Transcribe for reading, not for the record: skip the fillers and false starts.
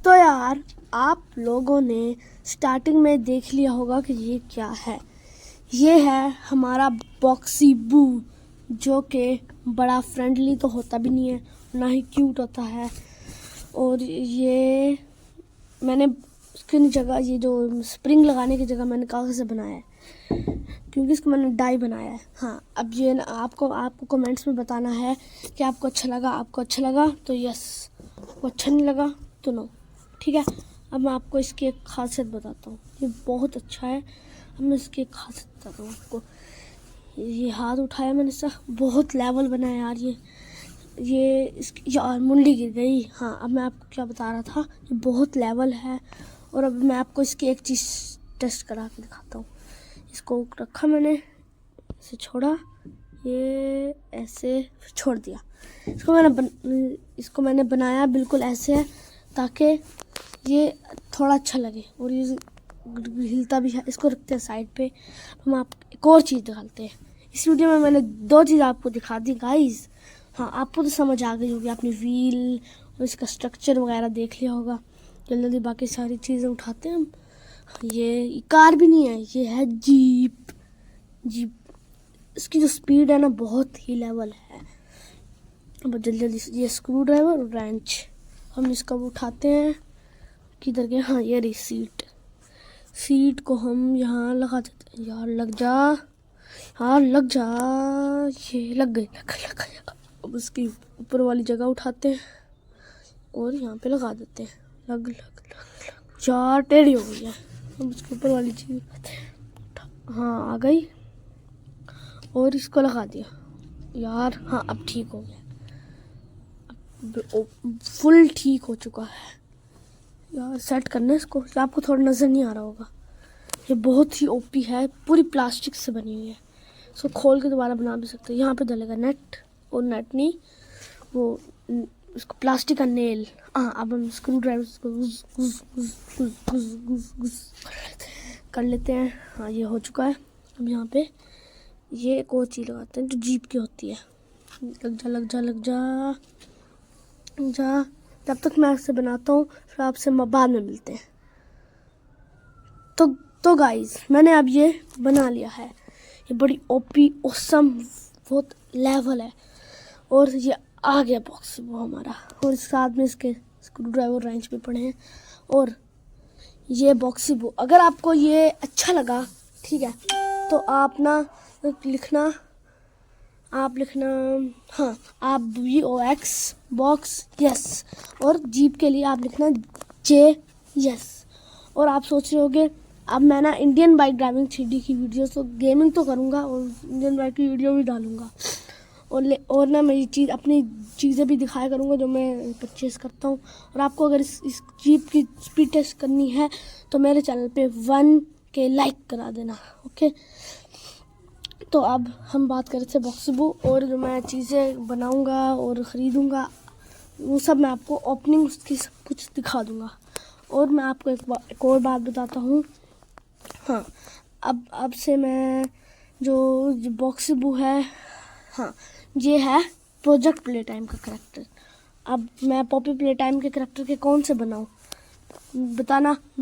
तो यार आप लोगों ने स्टार्टिंग में देख लिया होगा कि ये क्या है। ये है हमारा बॉक्सीबू, जो कि बड़ा फ्रेंडली तो होता भी नहीं है, ना ही क्यूट होता है। और ये मैंने उसकी जगह, ये जो स्प्रिंग लगाने की जगह मैंने कागज़ से बनाया है, क्योंकि इसको मैंने डाई बनाया है। हाँ, अब ये ना आपको कमेंट्स में बताना है कि आपको अच्छा लगा। आपको अच्छा लगा तो यस, आपको अच्छा नहीं लगा तो नो, ठीक है। अब मैं आपको इसकी एक खासियत बताता हूँ। ये बहुत अच्छा है। अब मैं इसकी एक खासियत बताता हूँ आपको। ये हाथ उठाया मैंने, इसका बहुत लेवल बनाया यार। ये इसकी यार मुंडी गिर गई। हाँ, अब मैं आपको क्या बता रहा था, ये बहुत लेवल है। और अब मैं आपको इसकी एक चीज़ टेस्ट करा के दिखाता हूँ। इसको रखा मैंने, इसे छोड़ा, ये ऐसे छोड़ दिया। इसको मैंने बनाया बिल्कुल ऐसे है ताकि ये थोड़ा अच्छा लगे, और ये हिलता भी है। इसको रखते हैं साइड पे। हम आप एक और चीज़ दिखाते हैं। इस वीडियो में मैंने 2 चीज़ आपको दिखा दी गाइस। हाँ, आपको तो समझ आ गई होगी, आपने व्हील और इसका स्ट्रक्चर वगैरह देख लिया होगा। जल्दी बाकी सारी चीज़ें उठाते हैं हम। ये कार भी नहीं है, ये है जीप। इसकी जो स्पीड है ना, बहुत ही लेवल है। अब जल्दी ये स्क्रू ड्राइवर और रेंच हम इसका उठाते हैं। किधर गए? हाँ, ये रही सीट को हम यहाँ लगा देते हैं। यार लग जा, ये लग गई। अब उसकी ऊपर वाली जगह उठाते हैं और यहाँ पे लगा देते हैं। लग यार टेढ़ी हो गई है। अब उसके ऊपर वाली चीज़ उठाते हैं। हाँ, आ गई और इसको लगा दिया यार। हाँ, अब ठीक हो गया, फुल ठीक हो चुका है यार। सेट करना है इसको, आपको थोड़ा नज़र नहीं आ रहा होगा। ये बहुत ही ओपी है, पूरी प्लास्टिक से बनी हुई है। इसको खोल के दोबारा बना भी सकते हैं। यहाँ पे डलेगा नेट, और नेट नहीं, वो उसको प्लास्टिक का नेल। हाँ, अब हम स्क्रू ड्राइवर कर लेते हैं। हाँ, ये हो चुका है। अब यहाँ पे ये एक और चीज़ लगाते हैं जो जीप की होती है। लग जा। तब तक मैं आपसे बनाता हूँ, फिर आपसे बाद में मिलते हैं। तो गाइस, मैंने अब ये बना लिया है। ये बड़ी ओपी ऑसम बहुत लेवल है। और ये आ गया बॉक्स वो हमारा, और साथ में इसके स्क्रू ड्राइवर रेंच भी पड़े हैं। और ये बॉक्सी वो, अगर आपको ये अच्छा लगा, ठीक है, तो आप लिखना हाँ, आप BOX बॉक्स यस, और जीप के लिए आप लिखना J यस। और आप सोच रहे होगे, अब मैं ना इंडियन बाइक ड्राइविंग 3D की वीडियो तो गेमिंग तो करूँगा, और इंडियन बाइक की वीडियो भी डालूँगा। और ना मैं ये अपनी चीज़ें भी दिखाया करूँगा जो मैं परचेज़ करता हूँ। और आपको अगर इस जीप की स्पीड टेस्ट करनी है तो मेरे चैनल पे 1K लाइक करा देना, ओके। तो अब हम बात कर रहे थे बॉक्सीबू, और जो मैं चीज़ें बनाऊँगा और ख़रीदूँगा वो सब मैं आपको ओपनिंग उसकी सब कुछ दिखा दूँगा। और मैं आपको एक और बात बताता हूँ। हाँ, अब से मैं जो बॉक्सीबू है, हाँ, ये है प्रोजेक्ट प्ले टाइम का करैक्टर। अब मैं पॉपी प्ले टाइम के करैक्टर के कौन से बनाऊँ बताना।